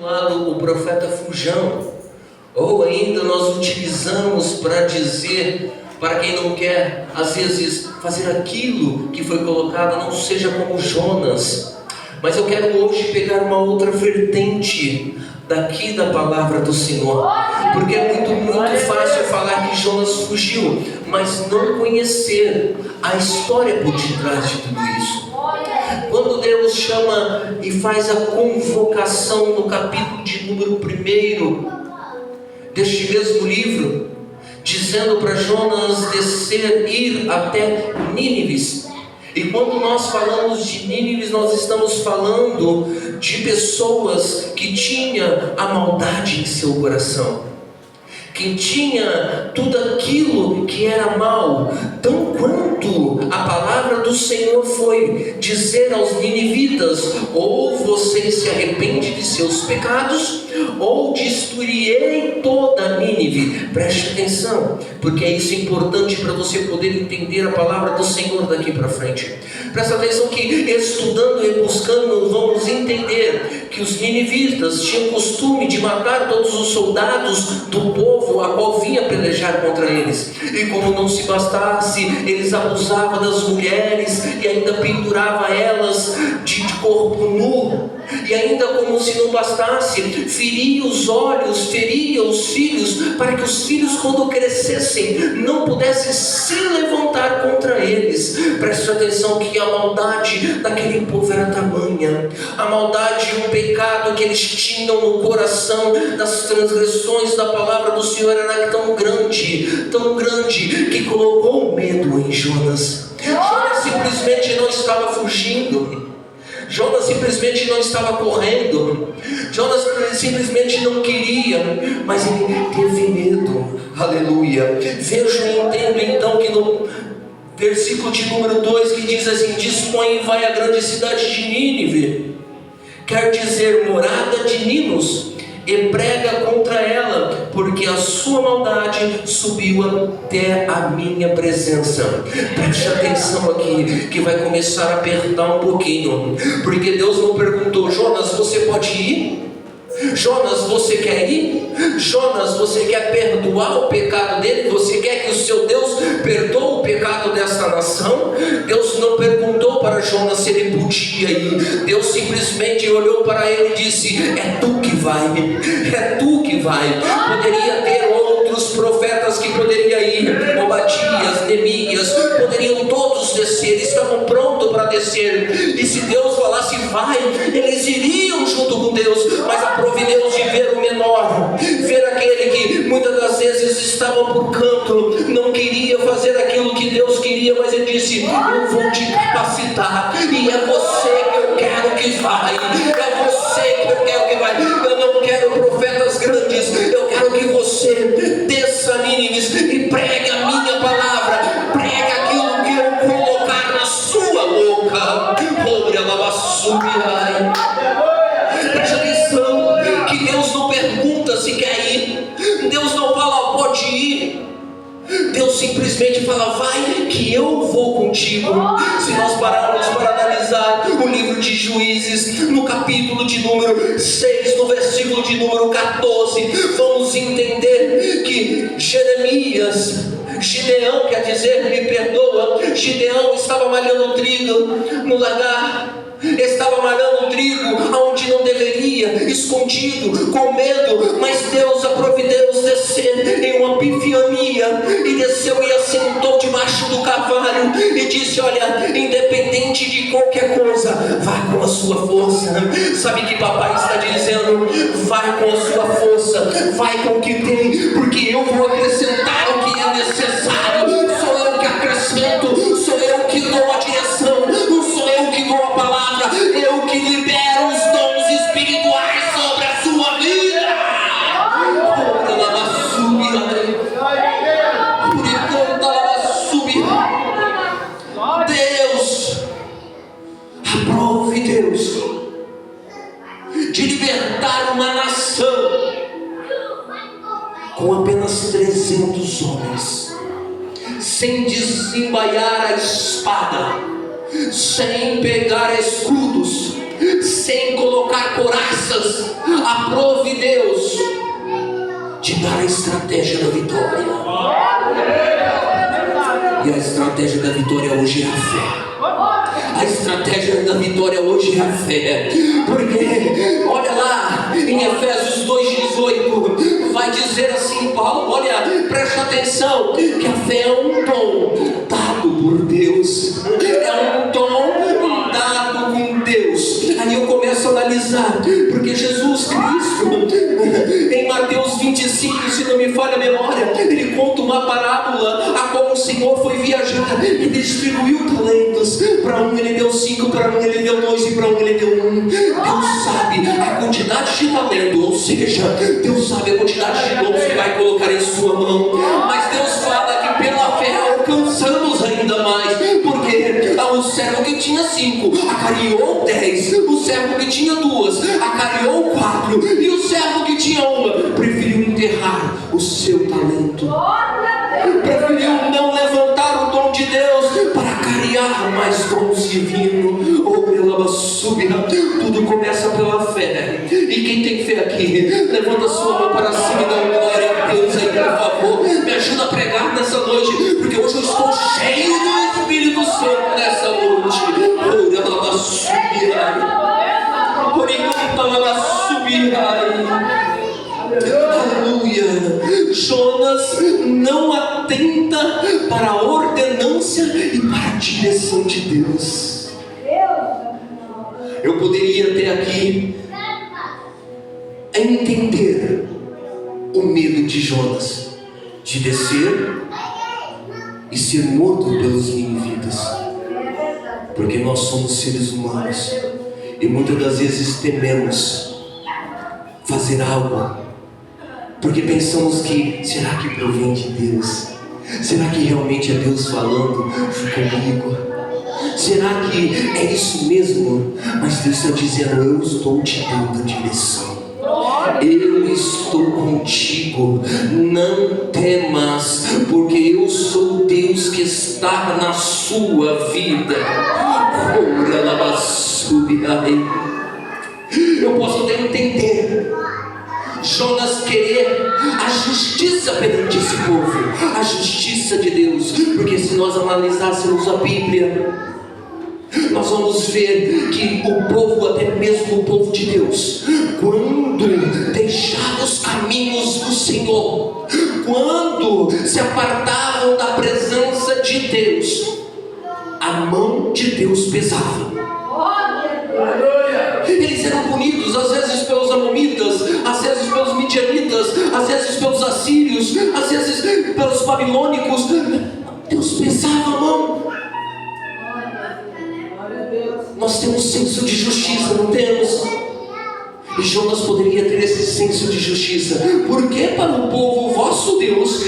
O profeta Fujão, ou ainda nós utilizamos para dizer, para quem não quer às vezes fazer aquilo que foi colocado, não seja como Jonas. Mas eu quero hoje pegar uma outra vertente daqui da palavra do Senhor, porque é muito fácil falar que Jonas fugiu, mas não conhecer a história por detrás de tudo isso. Quando Deus chama e faz a convocação no capítulo de número 1 deste mesmo livro, dizendo para Jonas descer, ir até Nínive. E quando nós falamos de Nínive, nós estamos falando de pessoas que tinham a maldade em seu coração, que tinha tudo aquilo que era mal, tão quanto a palavra do Senhor foi dizer aos ninivitas: ou vocês se arrependem de seus pecados, ou destruirei toda Nínive. Preste atenção, porque isso é importante para você poder entender a palavra do Senhor daqui para frente. Presta atenção que estudando e buscando, vamos entender que os ninivitas tinham costume de matar todos os soldados do povo a qual vinha pelejar contra eles. E como não se bastasse, eles abusavam das mulheres e ainda penduravam elas de corpo nu. E ainda como se não bastasse, feria os olhos, feria os filhos, para que os filhos, quando crescessem, não pudessem se levantar contra eles. Preste atenção que a maldade daquele povo era tamanha, a maldade e o pecado que eles tinham no coração das transgressões da palavra do Senhor era tão grande, que colocou medo em Jonas. Jonas simplesmente não estava fugindo, Jonas simplesmente não estava correndo, Jonas simplesmente não queria, mas ele teve medo. Aleluia. Vejo e entendo então que no versículo de número 2 que diz assim: dispõe e vai à grande cidade de Nínive, quer dizer morada de Ninos, e prega contra ela, porque a sua maldade subiu até a minha presença. Preste atenção aqui, que vai começar a apertar um pouquinho, porque Deus não perguntou: Jonas, você pode ir? Jonas, você quer ir? Jonas, você quer perdoar o pecado dele? Você quer que o seu Deus perdoe o pecado desta nação? Deus não perguntou para Jonas se ele podia ir. Deus simplesmente olhou para ele e disse: é tu que vai, é tu que vai. Poderia ter outros profetas que poderiam ir, Obadias, Neemias, poderiam todos descer, eles estavam prontos para descer. E se Deus falasse vai, eles iriam junto com Deus. Mas a Deus de ver o menor, ver aquele que muitas das vezes estava por canto, não queria fazer aquilo que Deus queria, mas ele disse: eu vou te capacitar, e é você que eu quero que vai, é você que eu quero que vai. Eu não quero profetas grandes, eu quero que você desça a Nínive e pregue a minha palavra, pregue aquilo que eu colocar na sua boca. Preste atenção que Deus não pergunta se quer ir, Deus não fala pode ir, Deus simplesmente fala vai que eu vou contigo. Se nós pararmos para analisar o livro de Juízes, no capítulo de número 6, no versículo de número 14, vamos entender que Gideão, quer dizer, me perdoa, Gideão estava malhando trigo no lagar, estava malhando trigo aonde não deveria, escondido, com medo, mas Deus Deus descer em uma epifania, e desceu e assentou debaixo do cavalo e disse: olha, independente de qualquer coisa, vai com a sua força. Sabe que papai está dizendo? Vai com a sua força, vai com o que tem, porque eu vou acrescentar o que é necessário. Sou eu que acrescento, sou eu que dou a direção, não sou eu que dou a palavra, eu que libero os dons espirituais sobre a sua vida. Deus aprove de libertar uma nação com apenas 300 homens, sem desembaiar a espada, sem pegar escudos, sem colocar coraças, aprove Deus de dar a estratégia da vitória. E a estratégia da vitória hoje é a fé. A estratégia da vitória hoje é a fé. Porque, olha lá, em Efésios 2,18, vai dizer assim, Paulo, olha, preste atenção, que a fé é um dom dado por Deus. É um dom dado com Deus. Aí eu começo a analisar, porque Jesus Cristo, em Mateus 25, se não me falha a memória, ele conta uma parábola a qual o Senhor foi viajar e distribuiu talentos. Para um ele deu 5, para um ele deu 2 e para um ele deu 1. Deus sabe a quantidade de talento, ou seja, Deus sabe a quantidade de dons que vai colocar em sua mão. Mas Deus fala que pela fé alcançamos ainda mais, porque o servo que tinha 5 acariou 10, o servo que tinha 2 acariou 4, e o servo que tinha 1 preferiu enterrar o seu talento, preferiu não levantar o dom de Deus para cariar mais dons divinos. Tudo começa pela fé. E quem tem fé aqui, levanta sua mão para cima e dá glória a Deus aí, por favor. Me ajuda a pregar nessa noite, porque hoje eu estou cheio do Espírito Santo nessa noite. Aleluia. Jonas não atenta para a ordenância e para a direção de Deus. Eu poderia até aqui entender o medo de Jonas de descer e ser morto pelos ninivitas, porque nós somos seres humanos e muitas das vezes tememos fazer algo, porque pensamos que, será que provém de Deus? Será que realmente é Deus falando comigo? Será que é isso mesmo? Mas Deus está dizendo, eu estou te dando a direção. Eu estou contigo, não temas, porque eu sou Deus que está na sua vida. Eu posso até entender Jonas querer a justiça perante esse povo, a justiça de Deus, porque se nós analisássemos a Bíblia, nós vamos ver que o povo, até mesmo o povo de Deus, quando deixava os caminhos do Senhor, quando se apartavam da presença de Deus, a mão de Deus pesava. Eles eram punidos, às vezes pelos amonitas, às vezes pelos midianitas, às vezes pelos assírios, às vezes pelos babilônicos. Deus pesava a mão. Nós temos senso de justiça, não temos? E Jonas poderia ter esse senso de justiça, porque para o povo vosso Deus,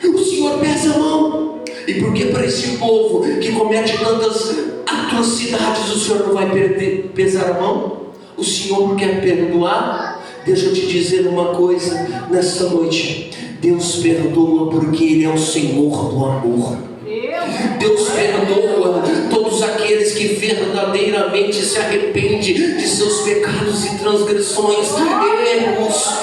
o Senhor pesa a mão. E porque para esse povo que comete tantas atrocidades, o Senhor não vai pesar a mão? O Senhor quer perdoar? Deixa eu te dizer uma coisa nesta noite: Deus perdoa porque Ele é o Senhor do amor. Deus perdoa todos aqueles que verdadeiramente se arrependem de seus pecados e transgressões, erros.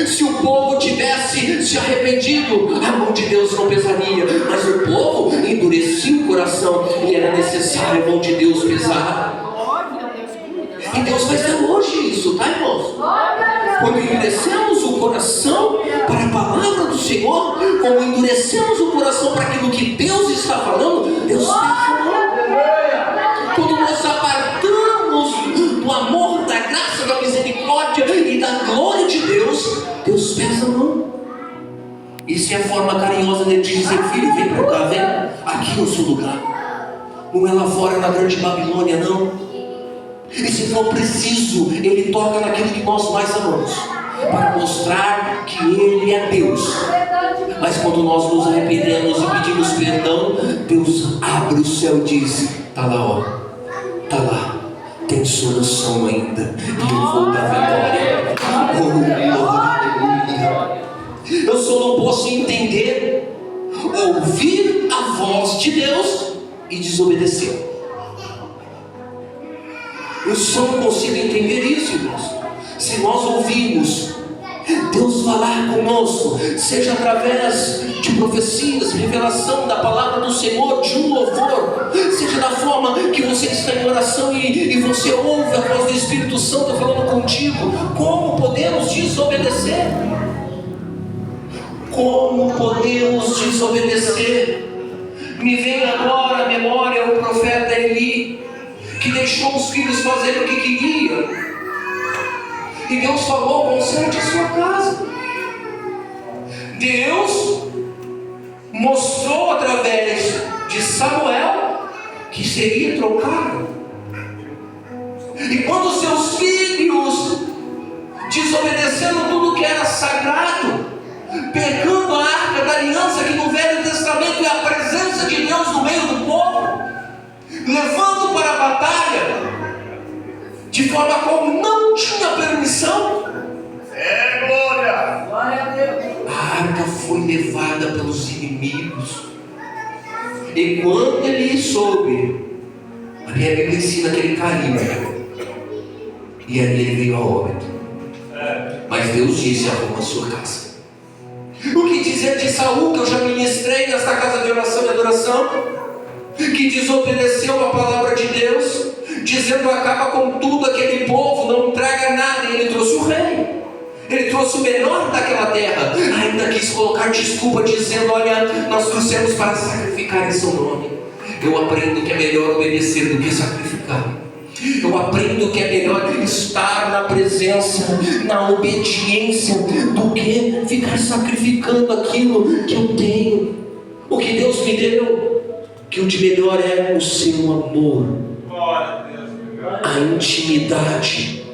Se o povo tivesse se arrependido, a mão de Deus não pesaria, mas o povo endurecia o coração e era necessário a mão de Deus pesar. E Deus faz até hoje isso, tá, irmãos? Quando endurecemos o coração para a palavra do Senhor, quando endurecemos o coração para aquilo que Deus está falando, Deus está falando. Quando nós apartamos do amor, da graça, da misericórdia e da glória de Deus, Deus pesa a mão. Isso é a forma carinhosa de dizer: filho, vem para cá, vem. Aqui é o seu lugar. Não é lá fora na grande Babilônia, não. E se for preciso, Ele toca naquilo que nós mais amamos, para mostrar que Ele é Deus. Mas quando nós nos arrependemos e pedimos perdão, Deus abre o céu e diz: está lá, ó, está lá, tem solução ainda, e eu vou dar vitória. Eu só não posso entender, ouvir a voz de Deus e desobedecer. entender isso, irmãos. Se nós ouvirmos Deus falar conosco, seja através de profecias, revelação da palavra do Senhor, de um louvor, seja da forma que você está em oração e você ouve a voz do Espírito Santo falando contigo, como podemos desobedecer? Como podemos desobedecer? Me vem agora à memória o profeta Eli, que deixou os filhos fazerem o que queria. E Deus falou: conserte a sua casa. Deus mostrou através de Samuel que seria trocado. E quando seus filhos desobedeceram tudo que era sagrado, pegando a arca da aliança, que no Velho Testamento é a presença de Deus no meio do povo, levando para a batalha, de forma como não tinha permissão. Glória! Glória a Deus. A arca foi levada pelos inimigos. E quando ele soube, a minha Bíblia ensina que ele caiu. E ali ele veio a óbito. Mas Deus disse: arruma a sua casa. O que dizer de Saul, que eu já ministrei nesta casa de oração e adoração, que desobedeceu a palavra de Deus, dizendo: acaba com tudo aquele povo, não traga nada. E ele trouxe o rei, ele trouxe o melhor daquela terra. Ainda quis colocar desculpa, dizendo: olha, nós trouxemos para sacrificar em seu nome. Eu aprendo que é melhor obedecer do que sacrificar. Eu aprendo que é melhor estar na presença, na obediência, do que ficar sacrificando aquilo que eu tenho, o que Deus me deu. Que o de melhor é o seu amor, a intimidade,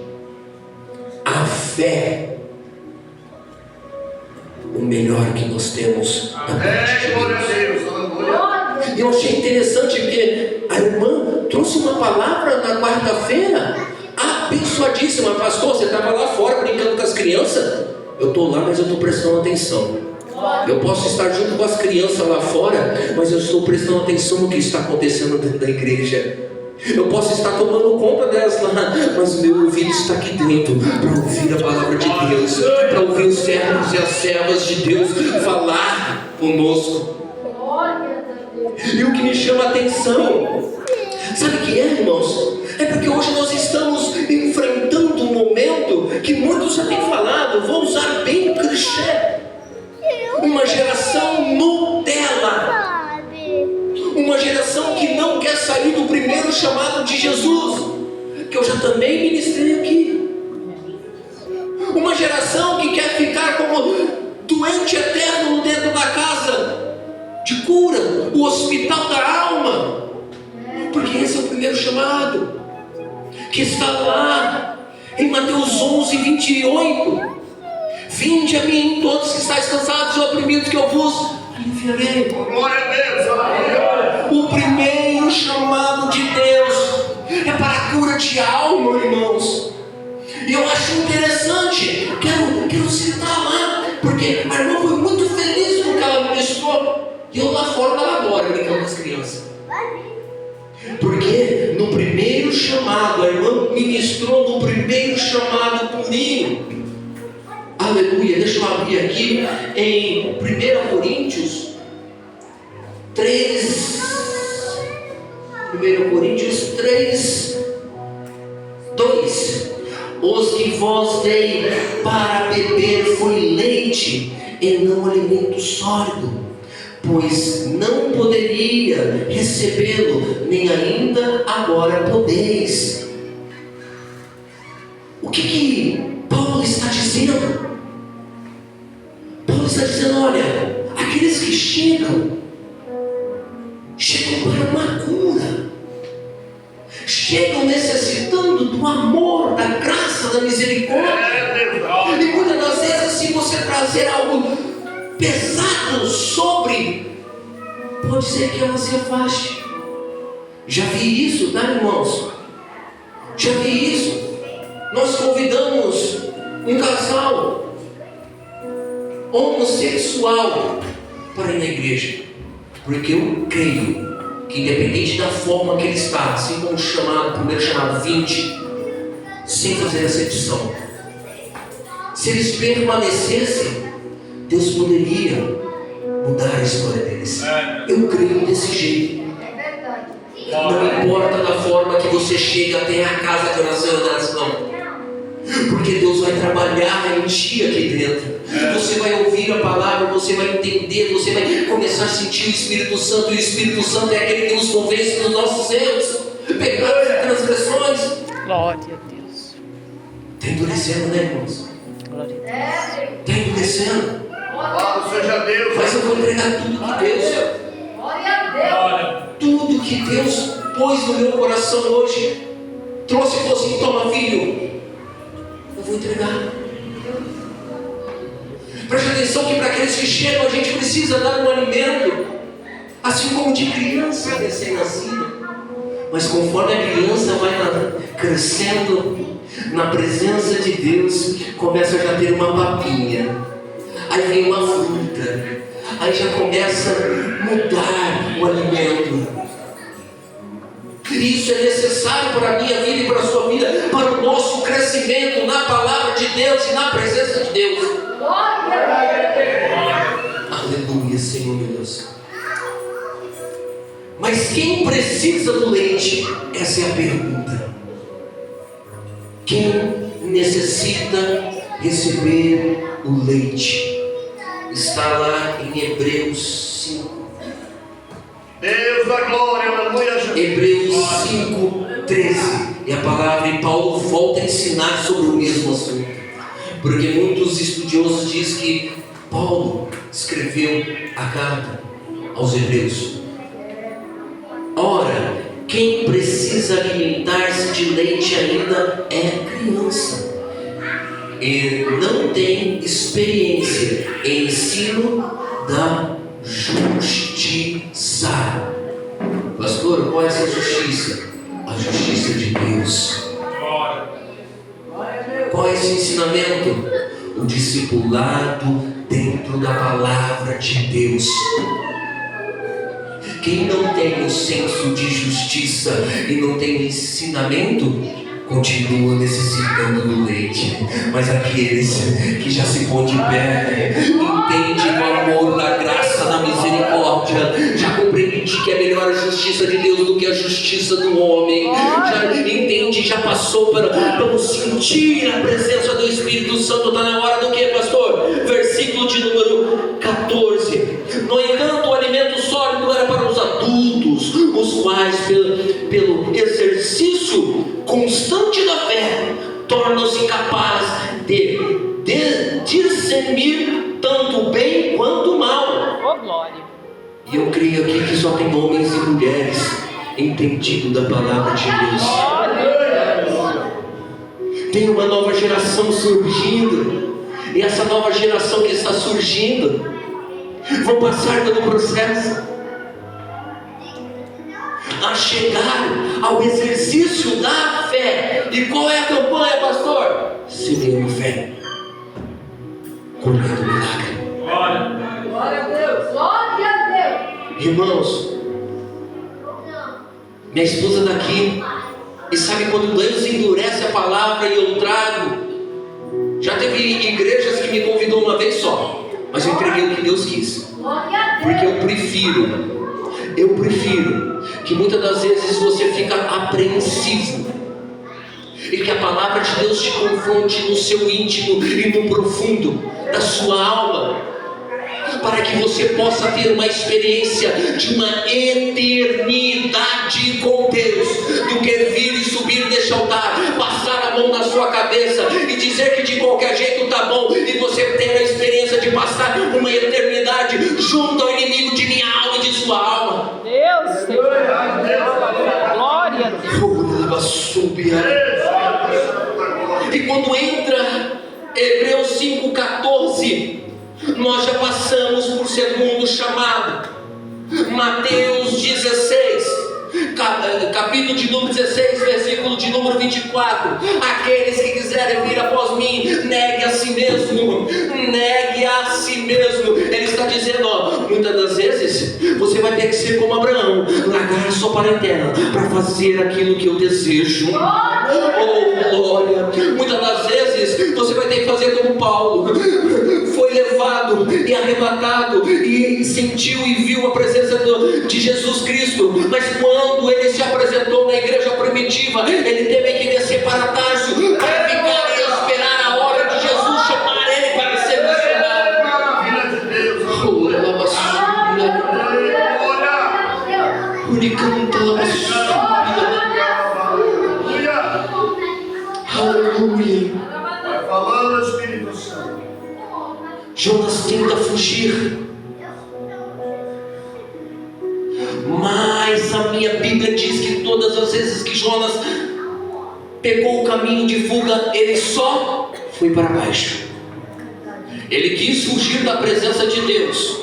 a fé. O melhor que nós temos da parte de Deus. Eu achei interessante porque a irmã trouxe uma palavra na quarta-feira abençoadíssima. Pastor, você estava lá fora brincando com as crianças? Eu estou lá, mas eu estou prestando atenção. Eu posso estar junto com as crianças lá fora, mas eu estou prestando atenção no que está acontecendo dentro da igreja. Eu posso estar tomando conta delas lá, mas o meu ouvido está aqui dentro para ouvir a palavra de Deus, para ouvir os servos e as servas de Deus falar conosco. E o que me chama a atenção, sabe o que é, irmãos? É porque hoje nós estamos enfrentando um momento que muitos já têm falado, vou usar bem o clichê, uma geração Nutella, uma geração que não quer sair do primeiro chamado de Jesus, que eu já também ministrei aqui, uma geração que quer ficar como doente eterno dentro da casa de cura, o hospital da alma, porque esse é o primeiro chamado, que está lá em Mateus 11:28. Vinde a mim todos que estáis cansados e oprimidos, que eu vos aliviarei. Glória a Deus! O primeiro chamado de Deus é para a cura de alma, irmãos. E eu acho interessante, quero citar lá, porque a irmã foi muito feliz com o que ela ministrou. E eu lá fora estava agora brincando com as crianças. Porque no primeiro chamado, a irmã ministrou no primeiro chamado purinho. Aleluia. Deixa eu abrir aqui em 1 Coríntios 3. 1 Coríntios 3, 2. Os que vós dei para beber foi leite e não alimento sólido, pois não poderia recebê-lo, nem ainda agora podeis. O que Paulo está dizendo? Paulo está dizendo: olha, aqueles que chegam para uma cura, chegam necessitando do amor, da graça, da misericórdia. E muitas das vezes, se você trazer algo pesado sobre, pode ser que ela se afaste. Já vi isso, tá, irmãos? Já vi isso. Nós convidamos um casal homossexual para ir na igreja, porque eu creio que independente da forma que ele está, assim como o primeiro chamado 20, sem fazer acepção. Se eles permanecessem, Deus poderia mudar a história deles. Eu creio desse jeito. Não importa da forma que você chega até a casa de oração e oração, porque Deus vai trabalhar em ti aqui dentro. Você vai ouvir a palavra, você vai entender, você vai começar a sentir o Espírito Santo. E o Espírito Santo é aquele que nos convence dos nossos erros, pecados e transgressões. Glória a Deus. Está endurecendo, né, irmãos? Glória a Deus. Está endurecendo. Louvado seja Deus. Mas eu vou entregar tudo que Deus, tudo que Deus pôs no meu coração hoje, trouxe e falou assim: toma, filho, eu vou entregar. Preste atenção que para aqueles que chegam, a gente precisa dar um alimento, assim como de criança recém-nascida. Mas conforme a criança vai crescendo na presença de Deus, começa a já ter uma papinha, aí vem uma fruta, aí já começa a mudar o alimento. Isso é necessário para a minha vida e para a sua vida, para o nosso crescimento na palavra de Deus e na presença de Deus. Aleluia, Senhor meu Deus. Mas quem precisa do leite? Essa é a pergunta. Quem necessita receber o leite? Está lá em Hebreus 5. Deus da glória, aleluia. Hebreus 5:13. E a palavra, e Paulo volta a ensinar sobre o mesmo assunto. Porque muitos estudiosos dizem que Paulo escreveu a carta aos Hebreus. Ora, quem precisa alimentar-se de leite ainda é criança e não tem experiência em ensino da justiça. Pastor, qual é essa justiça? A justiça de Deus. Qual é esse ensinamento? O discipulado dentro da palavra de Deus. Quem não tem o senso de justiça e não tem o ensinamento, continua necessitando do leite. Mas aqueles que já se põem de pé, entendem o amor da graça, da misericórdia, já compreende que é melhor a justiça de Deus do que a justiça do homem, já entende, já passou para sentir a presença do Espírito Santo. Está na hora do que, pastor? Versículo de número 14. No entanto, o alimento sólido era para os adultos, os quais pelo exercício constante da fé tornam-se capazes de discernir tanto o bem quanto o mal. Oh, glória. E eu creio aqui que só tem homens e mulheres entendidos da palavra de Deus. Tem uma nova geração surgindo, e essa nova geração que está surgindo vão passar pelo processo a chegar ao exercício da fé. E qual é a campanha, pastor? Semeando fé, colhendo milagre. Glória a Deus, glória a Deus. Irmãos, minha esposa está aqui, e sabe quando Deus endurece a palavra e eu trago? Já teve igrejas que me convidou uma vez só, mas eu entreguei o que Deus quis, porque eu prefiro que muitas das vezes você fica apreensivo e que a palavra de Deus te confronte no seu íntimo e no profundo da sua alma, para que você possa ter uma experiência de uma eternidade com Deus, do que vir e subir neste altar, passar a mão na sua cabeça e dizer que de qualquer jeito está bom, e você ter a experiência de passar uma eternidade junto ao inimigo de minha alma e de sua alma. Deus, Senhor. Glória a Deus. E quando entra Hebreus 5,14, nós já passamos por segundo chamado. Mateus 16, capítulo de número 16, versículo de número 24. Aqueles que quiserem vir após mim, negue a si mesmo. Negue a si mesmo. Ele está dizendo, ó, muitas das vezes você vai ter que ser como Abraão, largar a sua parentela para fazer aquilo que eu desejo. Oh, glória. Muitas das vezes você vai ter que fazer como Paulo. Foi levado e arrebatado e sentiu e viu a presença de Jesus Cristo, mas quando ele se apresentou na igreja primitiva, ele teve que descer para Tarso para ficar e esperar a hora de Jesus chamar ele para ser missionário. Maravilha de Deus. Aleluia. Vai falando, Espírito Santo. Jonas tenta fugir, mas a minha Bíblia diz que todas as vezes que Jonas pegou o caminho de fuga, ele só foi para baixo. Ele quis fugir da presença de Deus,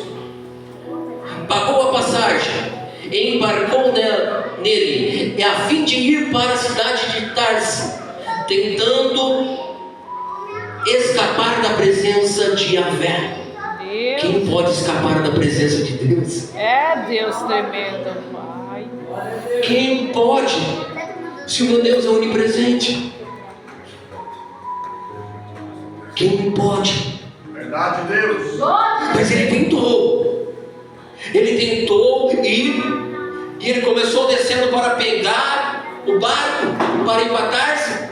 pagou a passagem, embarcou nele, a fim de ir para a cidade de Tarso, tentando escapar da presença de Yahvé. Quem pode escapar da presença de Deus? É Deus tremendo, Pai. Quem pode? Se o meu Deus é onipresente. Quem pode? Verdade, Deus. Mas ele tentou. Ele tentou e ele começou descendo para pegar o barco para empatar-se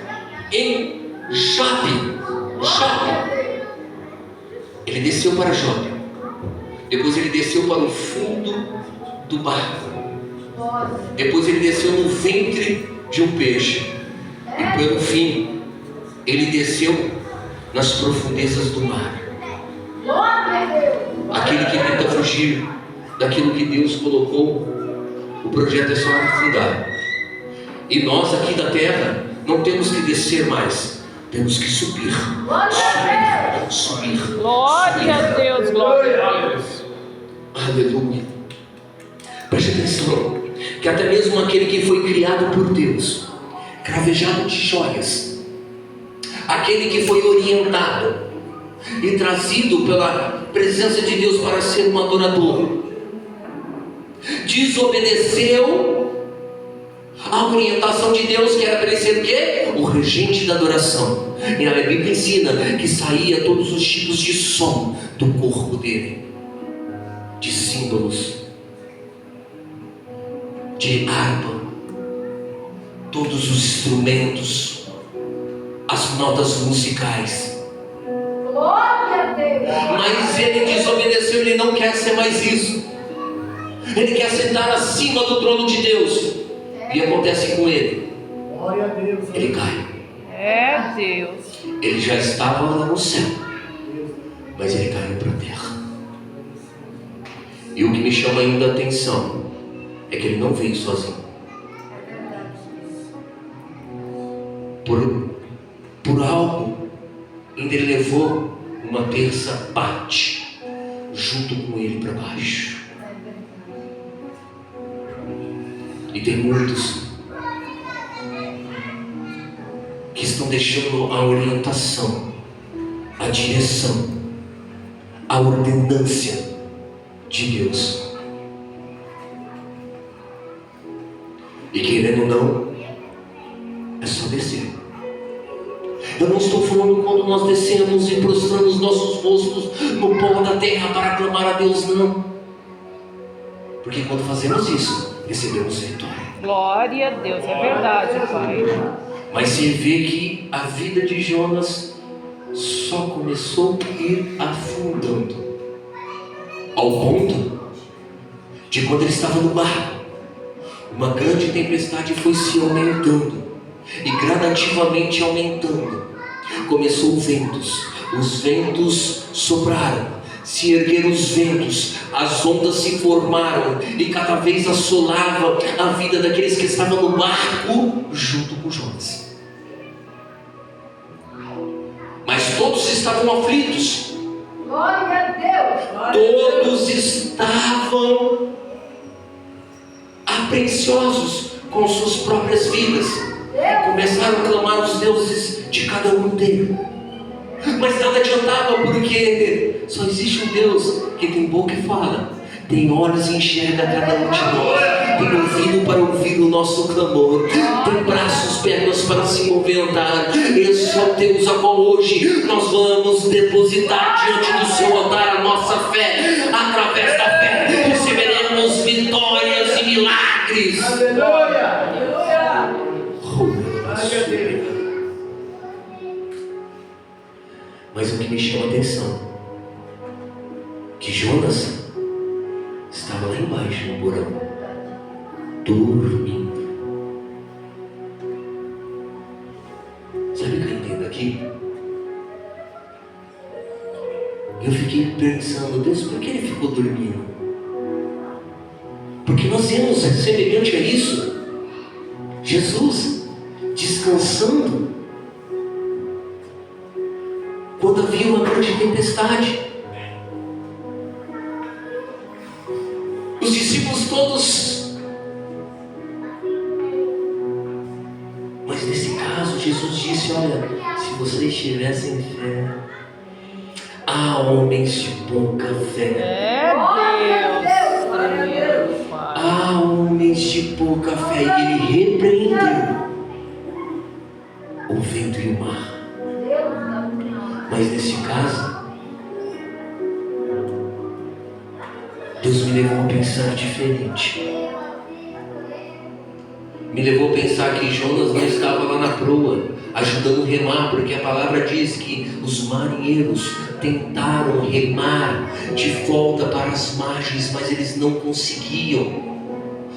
em Jope. Ele desceu para Jope. Depois ele desceu para o fundo do barco. Depois ele desceu no ventre de um peixe. E pelo fim, ele desceu nas profundezas do mar. Aquele que tenta fugir daquilo que Deus colocou, o projeto é só afundar. E nós aqui da terra não temos que descer mais, temos que subir. Subir. Glória a Deus, glória a Deus. Aleluia. Preste atenção, que até mesmo aquele que foi criado por Deus, cravejado de joias, aquele que foi orientado e trazido pela presença de Deus para ser um adorador, desobedeceu a orientação de Deus, que era para ele ser o quê? O regente da adoração. E a Bíblia ensina que saía todos os tipos de som do corpo dele, de símbolos, de harpa, todos os instrumentos, as notas musicais. Mas ele desobedeceu, ele não quer ser mais isso. Ele quer sentar acima do trono de Deus. E acontece com ele. Glória a Deus. Ele cai. É Deus. Ele já estava lá no céu, mas ele caiu para a terra. E o que me chama ainda a atenção é que ele não veio sozinho. Por algo, ainda ele levou uma terça parte junto com ele para baixo. E tem muitos que estão deixando a orientação, a direção, a ordenância de Deus. E querendo ou não, é só descer. Eu não estou falando quando nós descemos e prostramos nossos rostos no pó da terra para clamar a Deus, não. Porque quando fazemos isso, recebemos vitória. Glória a Deus, é verdade, Pai. Mas você vê que a vida de Jonas só começou a ir afundando, ao ponto de quando ele estava no barco, uma grande tempestade foi se aumentando e gradativamente aumentando. Começou os ventos sopraram, se ergueram os ventos, as ondas se formaram e cada vez assolava a vida daqueles que estavam no barco junto com Jonas. Mas todos estavam aflitos. Glória a Deus. Todos estavam aprenciosos, com suas próprias vidas. Começaram a clamar os deuses de cada um deles. Mas nada adiantava, porque só existe um Deus que tem boca e fala, tem olhos e enxerga cada um de nós, tem ouvido para ouvir o nosso clamor, tem braços, pernas para se movimentar. Esse é o Deus a qual hoje nós vamos depositar diante do seu altar a nossa fé. Através da fé receberemos vitórias e milagres. Aleluia. Mas o que me chama a atenção, que Jonas estava lá embaixo no porão, dormindo. Sabe o que eu entendo aqui? Eu fiquei pensando, Deus, por que ele ficou dormindo? Porque nós vemos semelhante a isso, Jesus descansando quando havia uma grande tempestade. Os discípulos todos. Mas nesse caso, Jesus disse: olha, se vocês tivessem fé, há homens de pouca fé. Deus, tremendo, Pai. Há homens de pouca fé. E ele repreendeu o vento e o mar. Mas nesse caso, Deus me levou a pensar diferente. Me levou a pensar que Jonas não estava lá na proa, ajudando a remar, porque a palavra diz que os marinheiros tentaram remar de volta para as margens, mas eles não conseguiam.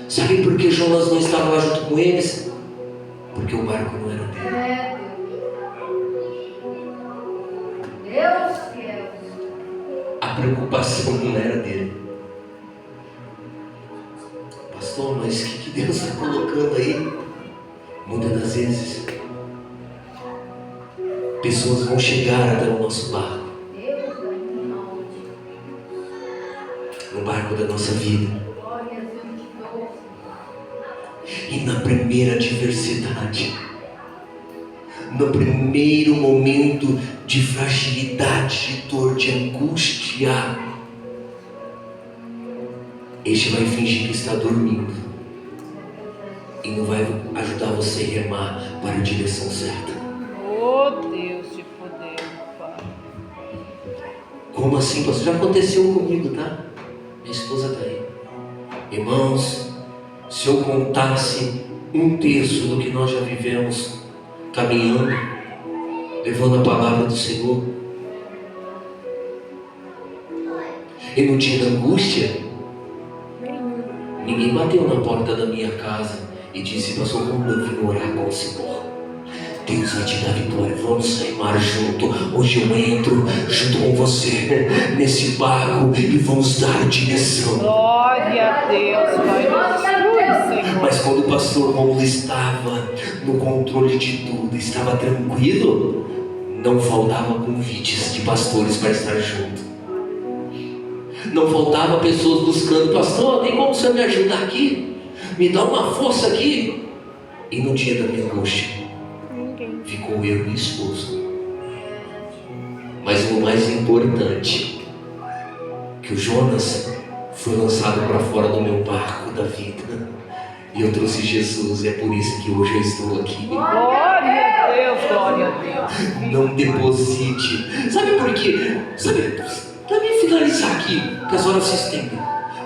Sabe por que Jonas não estava lá junto com eles? Porque o barco não era dele. A preocupação não era dele. Pastor, mas o que Deus está colocando aí? Muitas das vezes pessoas vão chegar até o nosso barco, no barco da nossa vida, e na primeira adversidade, no primeiro momento de fragilidade, de dor, de angústia, este vai fingir que está dormindo e não vai ajudar você a remar para a direção certa. Oh Deus de poder, Pai. Como assim, pastor? Já aconteceu comigo, tá? Minha esposa está aí. Irmãos, se eu contasse 1/3 do que nós já vivemos caminhando, levando a palavra do Senhor, e no dia da angústia, ninguém bateu na porta da minha casa e disse: pastor, como eu vim orar com o Senhor, Deus vai te dar vitória, vamos remar junto. Hoje eu entro junto com você nesse barco e vamos dar direção. Glória a Deus, Pai. Nos Senhor. Mas quando o pastor Romulo estava no controle de tudo, estava tranquilo, não faltava convites de pastores para estar junto. Não faltava pessoas buscando: pastor, tem como você me ajudar aqui? Me dá uma força aqui. E no dia da minha angústia, ficou eu e minha esposa. Mas o mais importante, que o Jonas foi lançado para fora do meu barco da vida, e eu trouxe Jesus, e é por isso que hoje eu estou aqui. Glória a Deus, glória a Deus. Não deposite. Sabe por quê? Para mim finalizar aqui, que as horas se estendem.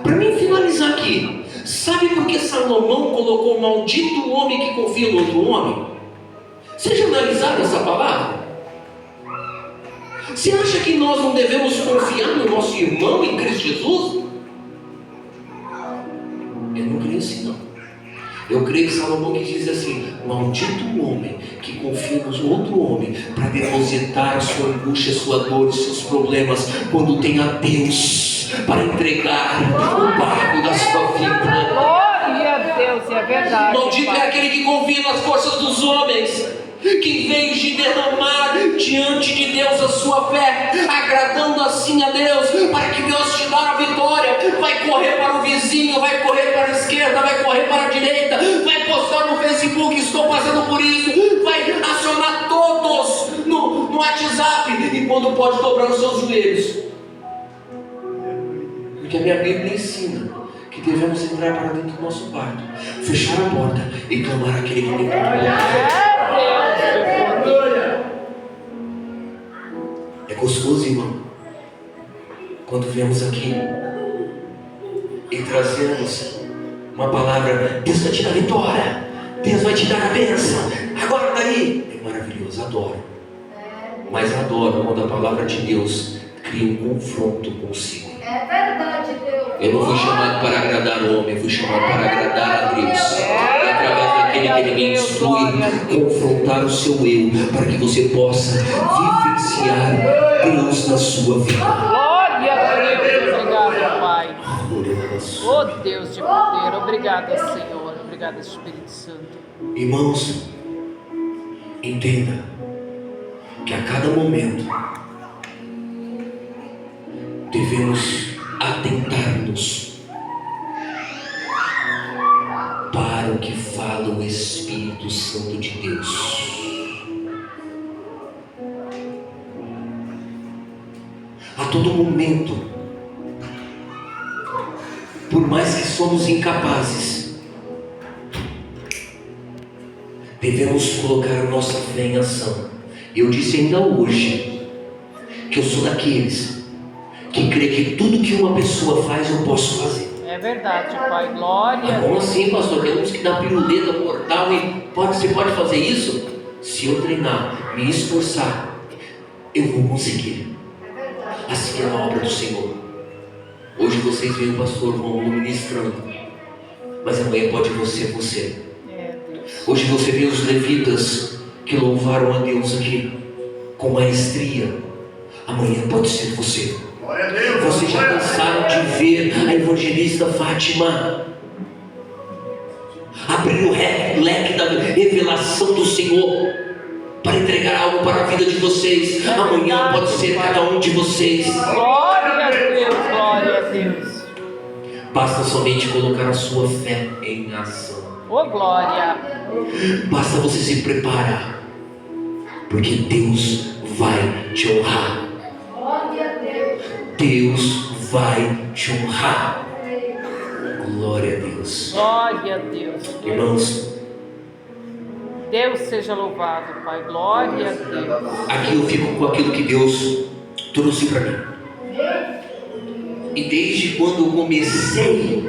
Para mim finalizar aqui, sabe por que Salomão colocou: maldito o homem que confia no outro homem? Vocês já analisaram essa palavra? Você acha que nós não devemos confiar no nosso irmão em Cristo Jesus? Eu não creio assim, não. Eu creio que Salomão quis dizer assim: maldito o homem que confia no outro homem para depositar a sua angústia, a sua dor, os seus problemas, quando tem a Deus para entregar o barco da sua vida. Glória a Deus, Isso é verdade. Maldito é Pai. aquele que confia nas forças dos homens, que em vez de derramar diante de Deus a sua fé, agradando assim a Deus, para que Deus te dá a vitória, vai correr para o vizinho, vai correr para a esquerda, vai correr para a direita, vai postar no Facebook, estou passando por isso, vai acionar todos no WhatsApp, e quando pode dobrar os seus joelhos. Porque a minha Bíblia ensina que devemos entrar para dentro do nosso quarto, fechar a porta e clamar aquele que me perdoa. É gostoso, irmão, quando viemos aqui e trazemos uma palavra: Deus vai te dar vitória, Deus vai te dar a bênção, agora daí. É maravilhoso, adoro. Mas adoro quando a palavra de Deus cria um confronto consigo. É verdade, Deus. Eu não fui chamado para agradar o homem, eu fui chamado para agradar a Deus. Através daquele que ele me instrui, confrontar o seu eu, para que você possa vivenciar Deus na sua vida. Glória a Deus. Obrigado, Pai. Oh Deus de poder. Obrigada, Senhor. Obrigada, Espírito Santo. Irmãos, entenda que a cada momento devemos atentar-nos para o que fala o Espírito Santo de Deus. A todo momento, por mais que somos incapazes, devemos colocar a nossa fé em ação. Eu disse ainda hoje que eu sou daqueles que crê que tudo que uma pessoa faz eu posso fazer. É verdade, Pai. Glória. Como assim, pastor? Temos que dar piruleta mortal e você pode fazer isso? Se eu treinar, me esforçar, eu vou conseguir. Assim é a obra do Senhor. Hoje vocês veem o pastor Romulo ministrando, mas amanhã pode ser você. Hoje você vê os levitas que louvaram a Deus aqui com maestria. Amanhã pode ser você. Glória a Deus. Vocês já cansaram de ver a evangelista Fátima abrir o leque da revelação do Senhor para entregar algo para a vida de vocês. Amanhã pode ser cada um de vocês. Glória a Deus. Glória a Deus. Basta somente colocar a sua fé em ação. Oh, glória. Basta você se preparar, porque Deus vai te honrar. Glória a Deus. Deus vai te honrar. Glória a Deus. Glória a Deus. Irmãos, Deus seja louvado, Pai. Glória a Deus. aqui eu fico com aquilo que Deus trouxe para mim. E desde quando eu comecei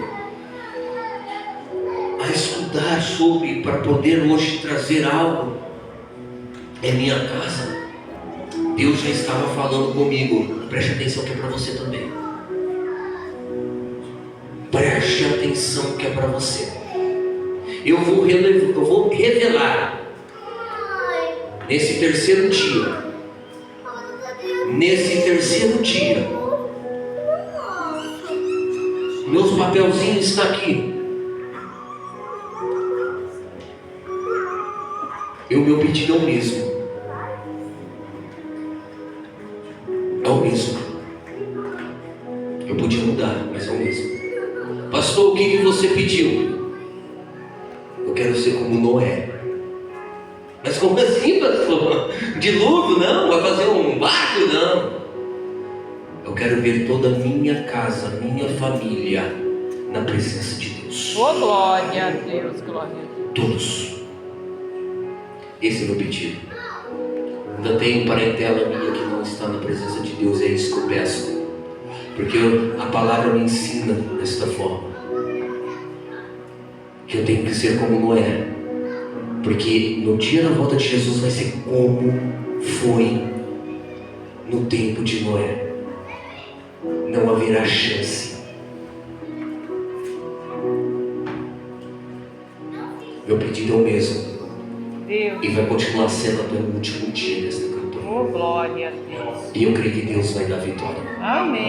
a estudar sobre, para poder hoje trazer algo em minha casa, Deus já estava falando comigo. Preste atenção que é para você também. Preste atenção que é para você. Eu vou revelar nesse terceiro dia. Nesse terceiro dia, meus papelzinhos estão aqui. E o meu pedido é o mesmo. É o mesmo. Eu podia mudar, mas é o mesmo. Pastor, o que você pediu? Eu quero ser como Noé. Mas como assim, pastor? Dilúvio? Não. Vai fazer um barco? Não. Eu quero ver toda a minha casa, minha família na presença de Deus. Oh, glória a Deus. Glória a Deus. Todos. Esse é o meu pedido. Ainda tenho parentela minha que não está na presença de Deus. É isso que eu peço. Porque a palavra me ensina desta forma, que eu tenho que ser como Noé. Porque no dia da volta de Jesus vai ser como foi no tempo de Noé. Não haverá chance. Meu pedido é o mesmo. Deus. E vai continuar sendo até o último dia desta campanha. Oh, glória a Deus. E eu creio que Deus vai dar vitória. Amém.